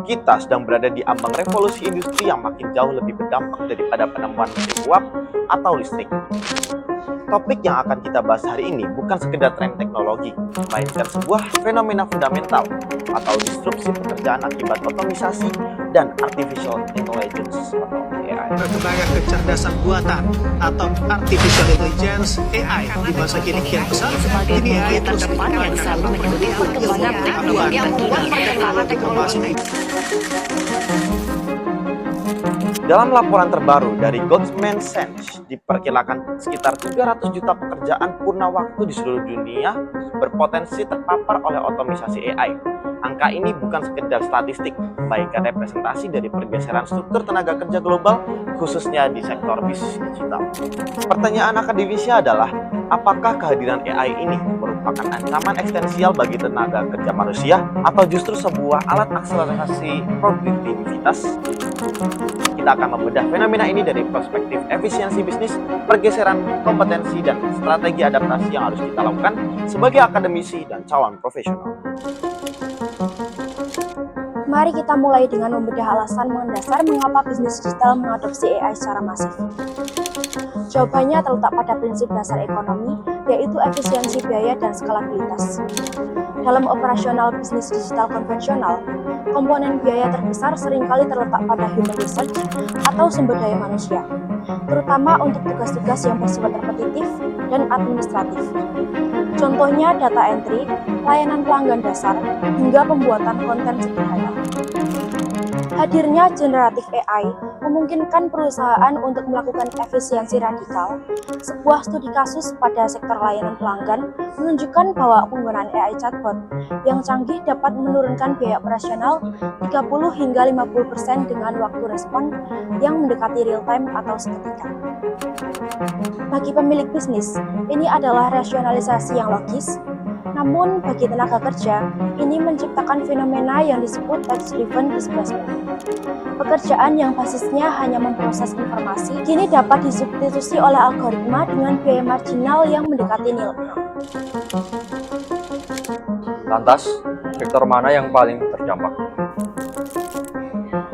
Kita sedang berada di ambang revolusi industri yang makin jauh lebih berdampak daripada penemuan mesin uap atau listrik. Topik yang akan kita bahas hari ini bukan sekedar tren teknologi, melainkan sebuah fenomena fundamental atau disrupsi pekerjaan akibat otomisasi dan artificial intelligence atau AI. Perkembangan kecerdasan buatan atau artificial intelligence (AI) di masa kini kian pesat. Kini AI terus depan yang selalu mendukung perkembangan teknologi yang membuat perkembangan teknologi. Dalam laporan terbaru dari Goldman Sachs, diperkirakan sekitar 300 juta pekerjaan purna waktu di seluruh dunia berpotensi terpapar oleh otomisasi AI. Angka ini bukan sekedar statistik, melainkan representasi dari pergeseran struktur tenaga kerja global, khususnya di sektor bisnis digital. Pertanyaan akademisnya adalah, apakah kehadiran AI ini merupakan ancaman eksistensial bagi tenaga kerja manusia, atau justru sebuah alat akselerasi produktivitas? Kita akan membedah fenomena ini dari perspektif efisiensi bisnis, pergeseran kompetensi, dan strategi adaptasi yang harus kita lakukan sebagai akademisi dan calon profesional. Mari kita mulai dengan membedah alasan mendasar mengapa bisnis digital mengadopsi AI secara masif. Jawabannya terletak pada prinsip dasar ekonomi, yaitu efisiensi biaya dan skalabilitas. Dalam operasional bisnis digital konvensional, komponen biaya terbesar seringkali terletak pada human research atau sumber daya manusia, terutama untuk tugas-tugas yang bersifat repetitif dan administratif. Contohnya data entry, layanan pelanggan dasar, hingga pembuatan konten sederhana. Hadirnya generatif AI memungkinkan perusahaan untuk melakukan efisiensi radikal. Sebuah studi kasus pada sektor layanan pelanggan menunjukkan bahwa penggunaan AI chatbot yang canggih dapat menurunkan biaya operasional 30 hingga 50% dengan waktu respon yang mendekati real time atau seketika. Bagi pemilik bisnis, ini adalah rasionalisasi yang logis. Namun, bagi tenaga kerja, ini menciptakan fenomena yang disebut text-driven displacement. Pekerjaan yang basisnya hanya memproses informasi, kini dapat disubstitusi oleh algoritma dengan biaya marginal yang mendekati nil. Lantas, sektor mana yang paling terdampak?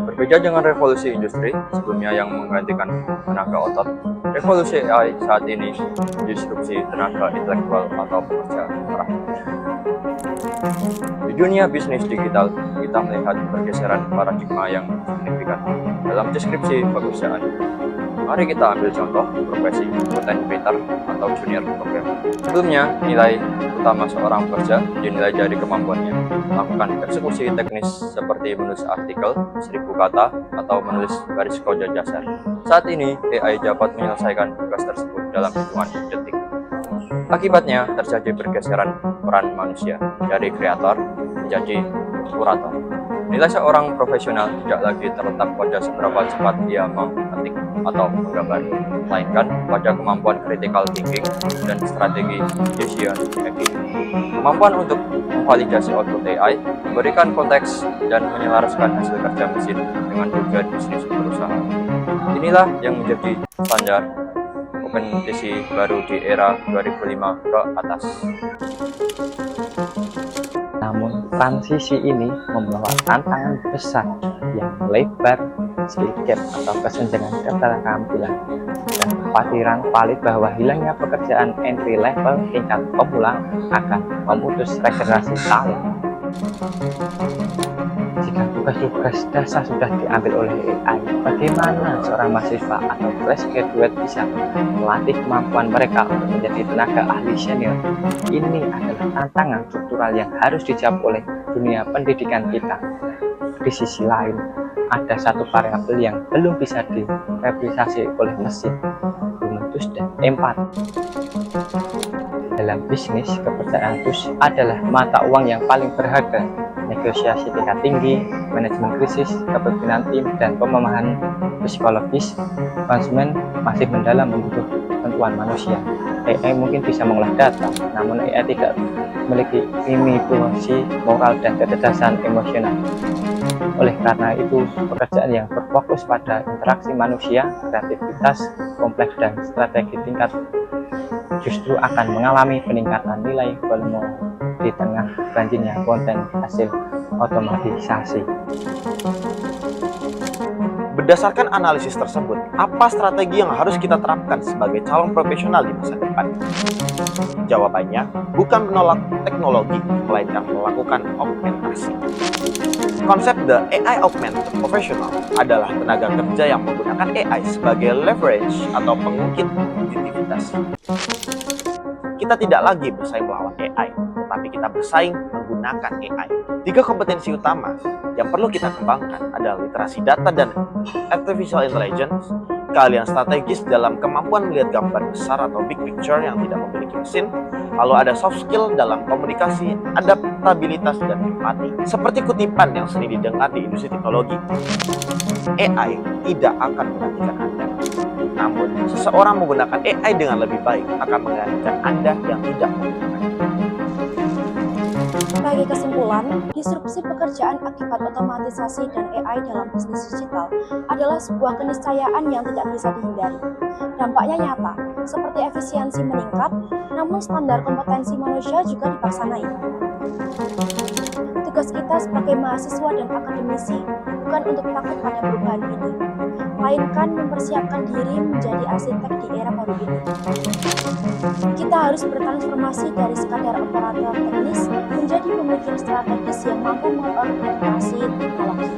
Berbeda dengan revolusi industri sebelumnya yang menggantikan tenaga otot, revolusi AI saat ini disrupsi tenaga intelektual atau pekerja orang. Di dunia bisnis digital, kita melihat pergeseran paradigma yang signifikan dalam deskripsi pekerjaan. Mari kita ambil contoh profesi content creator atau junior programmer. Sebelumnya, nilai utama seorang pekerja dinilai dari kemampuannya melakukan eksekusi teknis seperti menulis artikel 1000 kata atau menulis garis kode dasar. Saat ini, AI dapat menyelesaikan tugas tersebut dalam hitungan detik. Akibatnya, terjadi pergeseran peran manusia dari kreator menjadi kurator. Nilai seorang profesional tidak lagi terletak pada seberapa cepat dia mengetik atau menggambar, melainkan pada kemampuan critical thinking dan strategi decision making. Kemampuan untuk memvalidasi output AI, memberikan konteks, dan menyelaraskan hasil kerja mesin dengan tujuan bisnis perusahaan. Inilah yang menjadi standar kompetisi baru di era 2005 ke atas. Namun, transisi ini membawa tantangan besar yang melebar skill gap atau kesenjangan keterampilan dan kekhawatiran valid bahwa hilangnya pekerjaan entry level tingkat pemula akan memutus regenerasi talent. Jika tugas-tugas dasar sudah diambil oleh AI, bagaimana seorang mahasiswa atau fresh graduate bisa melatih kemampuan mereka untuk menjadi tenaga ahli senior? Ini adalah tantangan struktural yang harus dijawab oleh dunia pendidikan kita. Di sisi lain, ada satu variabel yang belum bisa direplikasi oleh mesin, humanus dan empati. Dalam bisnis, kepercayaan adalah mata uang yang paling berharga. Negosiasi tingkat tinggi, manajemen krisis, kepemimpinan tim, dan pemahaman psikologis konsumen masih mendalam membutuhkan bantuan manusia. AI mungkin bisa mengolah data, namun AI tidak memiliki imitasi moral dan kecerdasan emosional. Oleh karena itu, pekerjaan yang berfokus pada interaksi manusia, kreativitas, kompleks, dan strategi tingkat justru akan mengalami peningkatan nilai volume di tengah banjirnya konten hasil otomatisasi. Berdasarkan analisis tersebut, apa strategi yang harus kita terapkan sebagai calon profesional di masa depan? Jawabannya bukan menolak teknologi, melainkan melakukan augmentasi. Konsep The AI Augmented Professional adalah tenaga kerja yang menggunakan AI sebagai leverage atau pengungkit kompetitivitas. Kita tidak lagi bersaing melawan AI, tetapi kita bersaing menggunakan AI. 3 kompetensi utama yang perlu kita kembangkan adalah literasi data dan artificial intelligence, keahlian strategis dalam kemampuan melihat gambar besar atau big picture yang tidak memiliki mesin, lalu ada soft skill dalam komunikasi, adaptabilitas, dan empati. Seperti kutipan yang sering didengar di industri teknologi, AI tidak akan menggantikan Anda. Namun, seseorang menggunakan AI dengan lebih baik akan menggantikan Anda yang tidak menggunakannya. Sebagai kesimpulan, disrupsi pekerjaan akibat otomatisasi dan AI dalam bisnis digital adalah sebuah keniscayaan yang tidak bisa dihindari. Dampaknya nyata, seperti efisiensi meningkat, namun standar kompetensi manusia juga dipaksa naik. Tugas kita sebagai mahasiswa dan akademisi bukan untuk takut pada perubahan ini, melainkan mempersiapkan diri menjadi arsitek di era baru ini. Kita harus bertransformasi dari sekadar operator teknis menjadi pemikir strategis yang mampu mengimplementasi teknologi.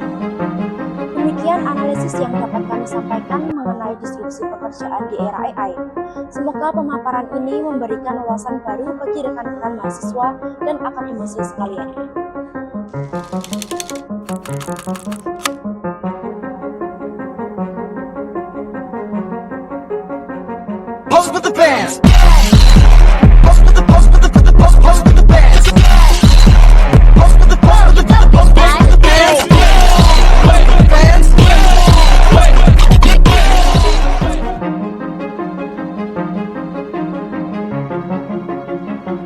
Demikian analisis yang dapat kami sampaikan mengenai disrupsi pekerjaan di era AI. Semoga pemaparan ini memberikan wawasan baru bagi rekan-rekan mahasiswa dan akademisi sekalian. Pose with the pants.